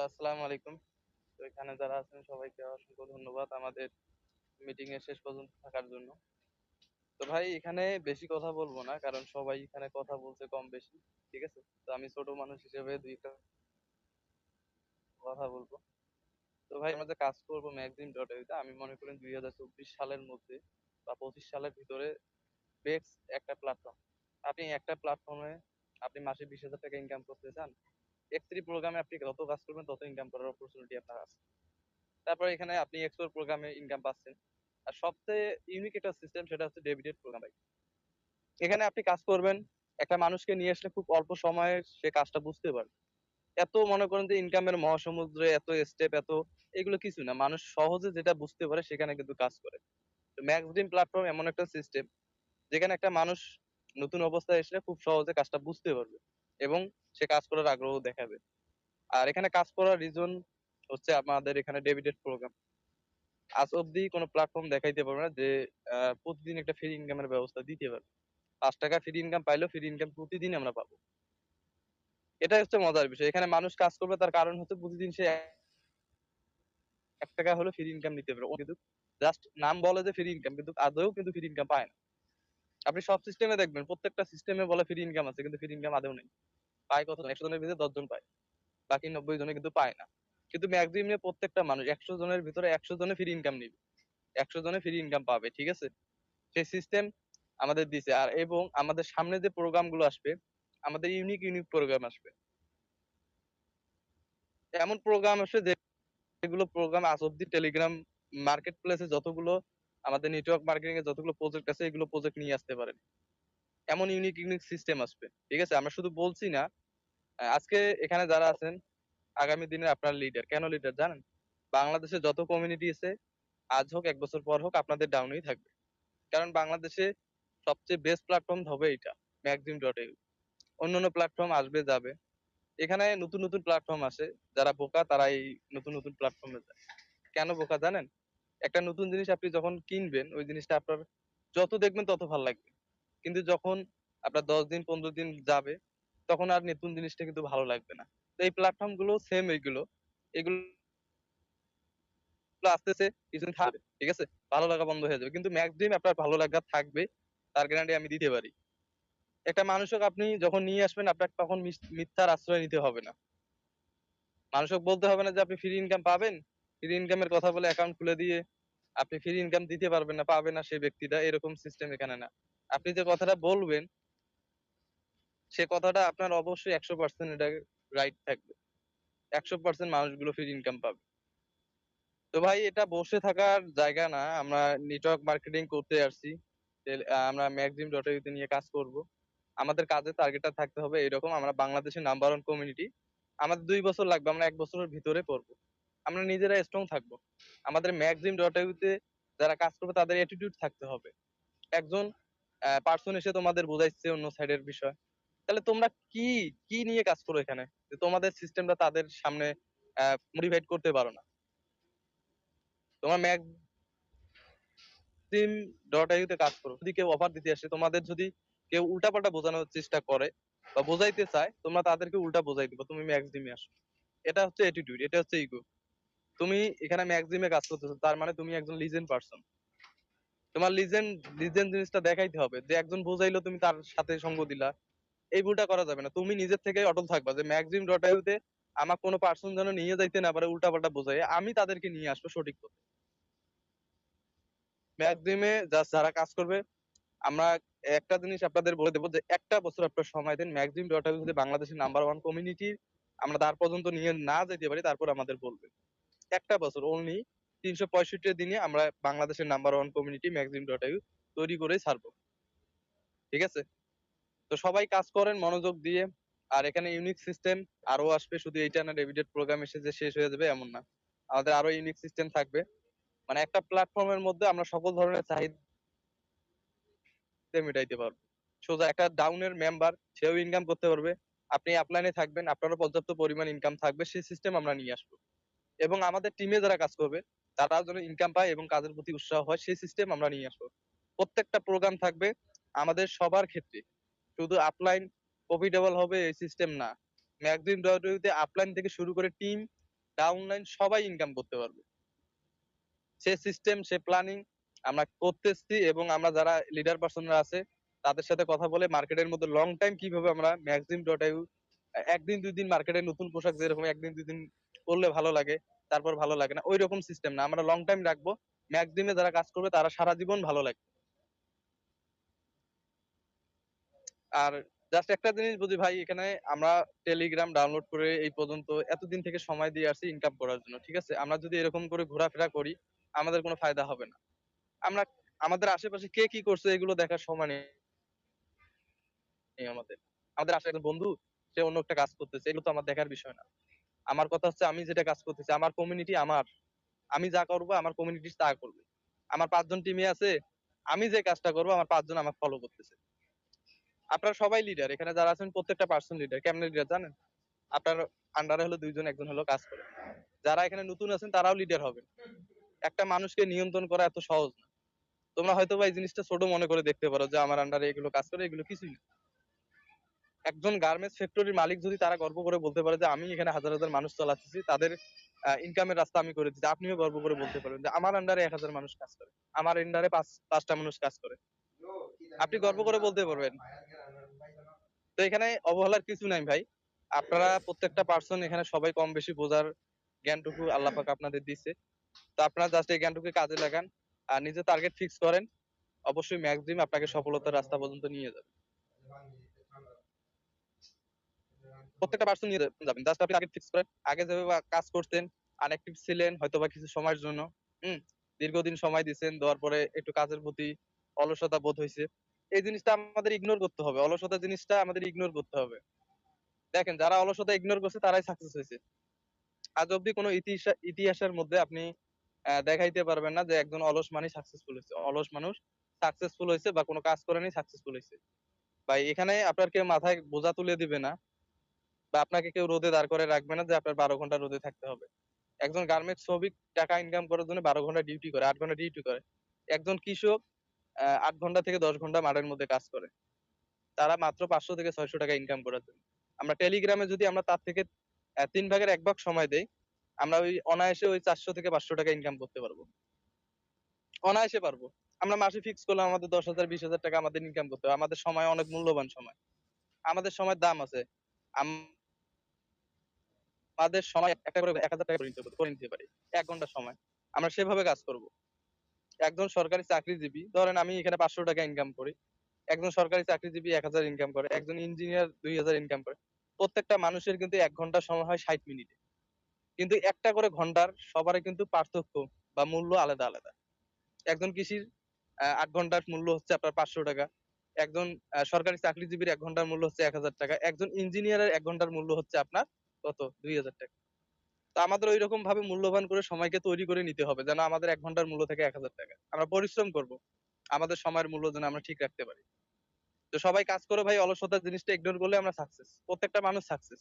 আসসালামু আলাইকুম। তো এখানে যারা আছেন সবাইকে অসংখ্য ধন্যবাদ আমাদের মিটিং এর শেষ পর্যন্ত থাকার জন্য। তো ভাই এখানে বেশি কথা বলবো না, কারণ সবাই এখানে কথা বলছে কম বেশি। ঠিক আছে? তো আমি ছোট মানুষ হিসেবে দুইটা কথা বলবো। তো ভাই আমরা যে কাজ করবো ম্যাগজিন ডট ইউতে, আমি মনে করি 2024 সালের মধ্যে বা 25 সালের ভিতরে বেস্ট একটা প্ল্যাটফর্ম। আপনি একটা প্ল্যাটফর্মে আপনি মাসে 20,000 টাকা ইনকাম করতে চান, X3 প্রোগ্রামে আপনি যত কাজ করবেন তত ইনকাম করার অপরচুনিটি আপনার আছে। তারপর এখানে আপনি এক্সপ্লোর প্রোগ্রামে ইনকাম পাচ্ছেন। আর সবচেয়ে ইউনিক একটা সিস্টেম, সেটা হচ্ছে ডেবিটেড প্রোগ্রাম। এখানে আপনি কাজ করবেন, একটা মানুষকে নিয়ে আসলে খুব অল্প সময়ে সে কাজটা বুঝতে পারবে। এত মনে করেন যে ইনকামের মহাসমুদ্রে এত স্টেপ এত এগুলো কিছু না, মানুষ সহজে যেটা বুঝতে পারে সেখানে কিন্তু কাজ করে। তো ম্যাক্সডিম প্ল্যাটফর্ম এমন একটা সিস্টেম যেখানে একটা মানুষ নতুন অবস্থায় এসে খুব সহজে কাজটা বুঝতে পারবে এবং সে কাজ করার আগ্রহ দেখাবে। আর এখানে কাজ করার রিজন হচ্ছে আমাদের এখানে ডেবিটেড প্রোগ্রাম। আজ অব্দি কোনো প্ল্যাটফর্ম দেখাইতে পারবে না যে প্রতিদিন একটা ফ্রি ইনকামের ব্যবস্থা দিতে পারবে। 5 টাকা ফ্রি ইনকাম পাইলেও ফ্রি ইনকাম প্রতিদিন আমরা পাবো। এটাই হচ্ছে মজার বিষয়। এখানে মানুষ কাজ করবে, তার কারণ হচ্ছে প্রতিদিন সে 1 টাকা হলেও ফ্রি ইনকাম নিতে পারবে। ও কিন্তু জাস্ট নাম বলে যে ফ্রি ইনকাম, কিন্তু আদৌ কিন্তু ফ্রি ইনকাম পায় না। আপনি সব সিস্টেমে দেখবেন, প্রত্যেকটা সিস্টেমে বলে ফ্রি ইনকাম আছে, কিন্তু ফ্রি ইনকাম আদৌ নেই। পায় কতজন? 100 জনের ভিতরে 10 জন পায়, বাকি 90 জনে কিন্তু পায় না। কিন্তু ম্যাক্সিমাম প্রত্যেকটা মানুষ 100 জনের ভিতরে 100 জনে ফ্রি ইনকাম নিবে, 100 জনে ফ্রি ইনকাম পাবে। ঠিক আছে? সেই সিস্টেম আমাদের দিছে। আর এবং আমাদের সামনে যে প্রোগ্রাম গুলো আসবে, আমাদের ইউনিক ইউনিক প্রোগ্রাম আসবে। এমন প্রোগ্রাম আসবে যেগুলো প্রোগ্রাম আজ অব্দি টেলিগ্রাম মার্কেট প্লেসে যতগুলো আমাদের নেটওয়ার্ক মার্কেটিং এর যতগুলো প্রজেক্ট আছে, এগুলো প্রজেক্ট নিয়ে আসতে পারেন। এমন ইউনিক ইউনিক সিস্টেম আসবে। ঠিক আছে? আমরা শুধু বলছি না। আজকে এখানে যারা আছেন আগামী দিনে আপনার লিডার। কেন লিডার জানেন? বাংলাদেশে যত কমিউনিটি আছে, আজ হোক 1 বছর পর হোক, আপনাদের ডাউনেই থাকবে। কারণ বাংলাদেশে সবচেয়ে বেস্ট প্ল্যাটফর্ম হবে এটা, ম্যাগজিন ডট ইউ। অন্যান্য প্ল্যাটফর্ম আসবে যাবে। এখানে নতুন নতুন প্ল্যাটফর্ম আসে। যারা বোকা তারা এই নতুন নতুন প্ল্যাটফর্মে যায়। কেন বোকা জানেন? একটা নতুন জিনিস আপনি যখন কিনবেন, ওই জিনিসটা আপনার যত দেখবেন তত ভালো লাগবে। কিন্তু যখন আপনার 10 দিন 15 দিন যাবে, তখন আর নতুন জিনিসটা কিন্তু ভালো লাগবে না। তো এই প্ল্যাটফর্ম গুলো সেম এইগুলো। এগুলো আসতেছে, কিছুদিন থাকবে। ঠিক আছে? ভালো লাগা বন্ধ হয়ে যাবে। কিন্তু ম্যাক্সিমাম আপনার ভালো লাগা থাকবে। তার গ্যারান্টি আমি দিতে পারি। একটা মানুষকে আপনি যখন নিয়ে আসবেন, আপনাকে তখন মিথ্যার আশ্রয় নিতে হবে না। মানুষকে বলতে হবে না যে আপনি ফ্রি ইনকাম পাবেন। ফ্রি ইনকামের কথা বলে অ্যাকাউন্ট খুলে দিয়ে আপনি ফ্রি ইনকাম দিতে পারবেন না, পাবে না সেই ব্যক্তিটা, এরকম সিস্টেম এখানে না। আপনি যে কথাটা বলবেন, সে কথাটা আপনার অবশ্যই 100% এটা রাইট থাকবে। 100% মানুষগুলো ফ্রি ইনকাম পাবে। তো ভাই এটা বসে থাকার জায়গা না। আমরা নেটওয়ার্ক মার্কেটিং করতে আসছি। আমরা ম্যাক্সিম ডট ইউ তে নিয়ে কাজ করব। আমাদের কাজের টার্গেটটা থাকতে হবে এরকম, আমরা বাংলাদেশের নাম্বার ওয়ান কমিউনিটি। আমাদের 2 বছর লাগবে, আমরা 1 বছরের ভিতরে করব। আমরা নিজেরা স্ট্রং থাকবো। আমাদের ম্যাক্সিম ডট ইউ তে যারা কাজ করবে তাদের অ্যাটিটিউড থাকতে হবে। একজন পার্সন এসে তোমাদের বোঝাইছে অন্য সাইডের বিষয়, তাহলে তোমরা কি কি নিয়ে কাজ করো এখানে, যে তোমাদের সিস্টেমটা তাদের সামনে মোটিভেট করতে পারো না? তোমার ম্যাক্সিম ডট ইউ তে কাজ করো। যদি কেউ অফার দিতে আসে, তোমাদের যদি কেউ উল্টাপাল্টা বোঝানোর চেষ্টা করে বা বোঝাইতে চায়, তোমরা তাদেরকে উল্টা বোঝাই দিবা তুমি ম্যাক্সিমে আসো। এটা হচ্ছে অ্যাটিটিউড, এটা হচ্ছে ইগো। তুমি এখানে ম্যাক্সিমে কাজ করতেছো, তার মানে তুমি একজন লিজেন্ড পার্সন। তোমার লিজেন্ড লিজেন্ড জিনিসটা দেখাইতে হবে, যে একজন বোঝাইলো তুমি তার সাথে সঙ্গ দিলা। এই ভুলটা করা যাবে না। তুমি নিজের থেকে অটল থাকবা যে ম্যাক্সিম ডট ইউ তে আমার কোনো পার্সন যেন নিয়ে যাইতে না পারে উল্টাপাল্টা বোঝাই, আমি তাদেরকে নিয়ে আসবো সঠিক পথে। ম্যাক্সিমে জাস্ট যারা কাজ করবে, আমরা একটা জিনিস আপনাদের বলে দেবো যে 1টা বছর আপনার সময় দেন। ম্যাক্সিম ডট ইউ যদি বাংলাদেশের নাম্বার ওয়ান কমিউনিটি আমরা তার পর্যন্ত নিয়ে না যেতে পারি, তারপর আমাদের বলবে। 1টা বছর অনলি 365 দিনে আমরা বাংলাদেশের number one community Maxim dot U তৈরি করেই ছাড়বো। ঠিক আছে? তো সবাই কাজ করেন মনোযোগ দিয়ে। আর এখানে ইউনিক সিস্টেম আরো আসবে, শুধু এইটা না ডেবিটেড প্রোগ্রাম এসে যে শেষ হয়ে যাবে এমন না। আমাদের আরো ইউনিক সিস্টেম থাকবে। মানে একটা প্ল্যাটফর্মের মধ্যে আমরা সকল ধরনের চাহিদা মেটাইতে পারবো। সোজা একটা ডাউনের মেম্বার সেও ইনকাম করতে পারবে। আপনি আপলাইনে থাকবেন, আপনারও পর্যাপ্ত পরিমাণ ইনকাম থাকবে, সেই সিস্টেম আমরা নিয়ে আসবো। এবং আমাদের টিমে যারা কাজ করবে তারাও যেন ইনকাম পায় এবং কাজের প্রতি উৎসাহ হয়, সেই সিস্টেম আমরা নিয়ে আসবো। প্রত্যেকটা প্রোগ্রাম থাকবে আমাদের সবার ক্ষেত্রে। শুধু আপলাইন প্রফিটেবল হবে এই সিস্টেম না। ম্যাগজিন ডট ইউ তে আপলাইন থেকে শুরু করে টিম ডাউনলাইন সবাই ইনকাম করতে পারবে। সে সিস্টেম, সে প্ল্যানিং আমরা করতেছি এবং আমরা যারা লিডার পারসনরা আছে তাদের সাথে কথা বলে মার্কেটের মধ্যে লং টাইম কিভাবে আমরা ম্যাক্সিম.ইউ একদিন ২ দিন মার্কেটে নতুন পোশাক যেরকম ১ দিন ২ দিন পড়লে ভালো লাগে, তারপর ভালো লাগে না। ঐরকম সিস্টেম না। আমরা লং টাইম রাখবো। ম্যাক্সিমে যারা কাজ করবে তারা সারা জীবন ভালো লাগবে। আর জাস্ট একটা জিনিস বুঝি ভাই, এখানে আমরা টেলিগ্রাম ডাউনলোড করে এই পর্যন্ত এতদিন থেকে সময় দিয়ে আসছি ইনকাম করার জন্য। ঠিক আছে? আমরা যদি এরকম করে ঘোরাফেরা করি আমাদের কোনো ফায়দা হবে না। আমরা আমাদের আশেপাশে কে কি করছে এগুলো দেখার সময় নেই আমাদের। আমাদের আশেপাশে একজন বন্ধু সে অন্য একটা কাজ করতেছে। এগুলো তো আমার দেখার বিষয় না। আমার কথা হচ্ছে আমি যেটা কাজ করতেছি আমার কমিউনিটি আমার। আমি যা করব আমার কমিউনিটি তা করবে। আমার ৫ জন টিমে আছে। আমি যে কাজটা করব আমার ৫ জন আমাকে ফলো করতেছে। আপনারা সবাই লিডার। এখানে যারা আছেন প্রত্যেকটা পারসন লিডার। কেমনে লিডার জানেন? আপনার আন্ডারে হলো ২ জন, ১ জন হলো কাজ করে। যারা এখানে নতুন আছেন তারাও লিডার হবেন। একটা মানুষকে নিয়ন্ত্রণ করা এত সহজ না। তোমরা হয়তোবা এই জিনিসটা ছোট মনে করে দেখতে পারো যে আমার আন্ডারে এগুলো কাজ করে, এগুলো কিছুই না। একজন গার্মেন্টস ফ্যাক্টরির মালিক যদি তারা গর্ব করে বলতে পারে যে আমি এখানে হাজার হাজার মানুষ চালাচ্ছি, তাদের ইনকামের রাস্তা আমি করে দিচ্ছি। আপনিও গর্ব করে বলতে পারেন যে আমার আন্ডারে ১,০০০ মানুষ কাজ করে। আমার আন্ডারে ৫টা মানুষ কাজ করে। আপনি গর্ব করে বলতে পারবেন। তো এখানে অবহেলার কিছু নাই ভাই। আপনারা প্রত্যেকটা পারসন এখানে সবাই কম বেশি বোঝার জ্ঞানটুকু আল্লাহ পাক আপনাদের দিছে। তো আপনারা জাস্ট এই জ্ঞানটুকু কাজে লাগান। আর নিজের টার্গেট ফিক্স করেন। অবশ্যই ম্যাক্সিম আপনাকে সফলতার রাস্তা পর্যন্ত নিয়ে যাবে। প্রত্যেকটা পারসন নিয়ে যাবেন। জাস্ট আপনি টার্গেট ফিক্স করেন। আগে যেভাবে কাজ করতেন, আনএক্টিভ ছিলেন হয়তোবা কিছু সময়ের জন্য। হুম? দীর্ঘদিন সময় দিছেন, দেওয়ার পরে একটু কাজের প্রতি অলসতা বোধ হইছে। এই জিনিসটা আমাদের ইগনোর করতে হবে। অলসতা জিনিসটা আমাদের ইগনোর করতে হবে। দেখেন যারা অলসতা ইগনোর করছে তারাই সাকসেস হইছে। আজ অব্দি কোন ইতিহাসের মধ্যে আপনি দেখাইতে পারবেন না যে একজন অলস মানেই সাকসেসফুল হইছে। অলস মানুষ সাকসেসফুল হইছে বা কোন কাজ করে নাই সাকসেসফুল হইছে। ভাই এখানে আপনার কেউ মাথায় বোঝা তুলে দিবে না বা আপনাকে কেউ রোদে দাঁড় করে রাখবে না যে আপনার ১২ ঘন্টা রোদে থাকতে হবে। একজন গার্মেন্টস শ্রমিক টাকা ইনকাম করার জন্য ১২ ঘন্টা ডিউটি করে, ৮ ঘন্টা ডিউটি করে। একজন কৃষক ৮ ঘন্টা থেকে ১০ ঘন্টা মাঠের মধ্যে কাজ করে। তারা মাত্র ৫০০ থেকে ৬০০ টাকা ইনকাম করার জন্য। আমরা টেলিগ্রামে যদি আমরা তার থেকে ৩ ভাগের ১ ভাগ সময় দেই, আমরা ওই অনায়াসে ওই ৪০০ থেকে ৫০০ টাকা ইনকাম করতে পারবো। অনায়াসে পারবো। আমরা মাসে ফিক্স করলাম আমাদের ১০,০০০ ২০,০০০ টাকা আমাদের ইনকাম করতে হবে। আমাদের সময় অনেক মূল্যবান সময়। আমাদের সময়ের দাম আছে। আমাদের সময় একটা করে ৳১,০০০ করে নিতে পারি। ১ ঘন্টা সময়। আমরা সেভাবে কাজ করব। একজন সরকারি চাকরিজীবী ধরেন আমি এখানে ৳৫০০ ইনকাম করি। একজন সরকারি চাকরিজীবী ১,০০০ ইনকাম করে। একজন ইঞ্জিনিয়ার ২,০০০ ইনকাম করে। প্রত্যেকটা মানুষের কিন্তু ১ ঘন্টা সময় হয় ৬০ মিনিটে। কিন্তু একটা করে ঘন্টার সবারই কিন্তু পার্থক্য বা মূল্য আলাদা, আলাদা। একজন কৃষির ৮ ঘন্টার মূল্য হচ্ছে আপনার ৳৫০০। একজন সরকারি চাকরিজীবীর ১ ঘন্টার মূল্য হচ্ছে ৳১,০০০। একজন ইঞ্জিনিয়ারের ১ ঘন্টার মূল্য হচ্ছে আপনার কত? ৳২,০০০। তো আমাদের ঐরকম ভাবে মূল্যবান করে সময়কে তৈরি করে নিতে হবে যেন আমাদের ১ ঘন্টার মূল্য থাকে ৳১,০০০। আমরা পরিশ্রম করব। আমাদের সময়ের মূল্য যেন আমরা ঠিক রাখতে পারি। তো সবাই কাজ করে ভাই, অলসতার জিনিসটা ইগনোর করলে আমরা সাকসেস। প্রত্যেকটা মানুষ সাকসেস।